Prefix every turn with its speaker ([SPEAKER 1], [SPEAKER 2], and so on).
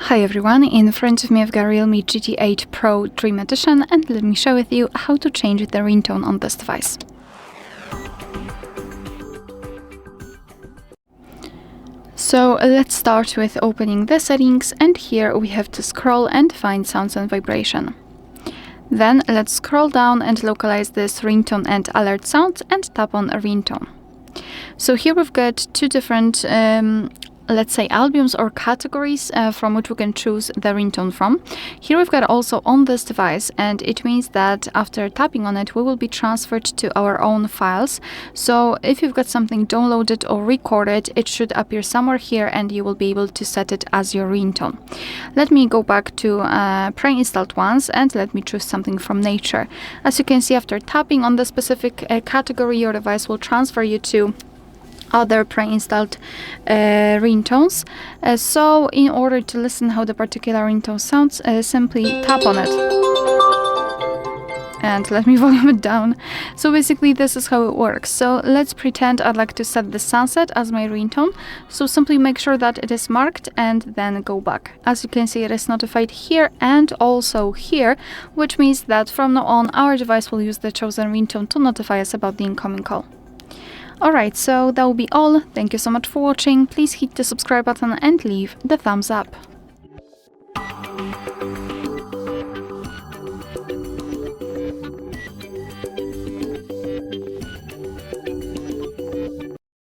[SPEAKER 1] Hi everyone, in front of me I've got REALME GT8 Pro Dream Edition, and let me share with you how to change the ringtone on this device. So let's start with opening the settings, and here we have to scroll and find sounds and vibration. Then let's scroll down and localize this ringtone and alert sounds and tap on a ringtone. So here we've got two different let's say albums or categories from which we can choose the ringtone from. Here we've got also on this device, and it means that after tapping on it we will be transferred to our own files. So if you've got something downloaded or recorded, it should appear somewhere here and you will be able to set it as your ringtone. Let me go back to pre-installed ones and let me choose something from nature. As you can see, after tapping on the specific category, your device will transfer you to other pre-installed ringtones. So in order to listen how the particular ringtone sounds, simply tap on it. And let me volume it down. So basically this is how it works. So let's pretend I'd like to set the sunset as my ringtone. So simply make sure that it is marked and then go back. As you can see, it is notified here and also here, which means that from now on our device will use the chosen ringtone to notify us about the incoming call. Alright, so that will be all. Thank you so much for watching. Please hit the subscribe button and leave the thumbs up.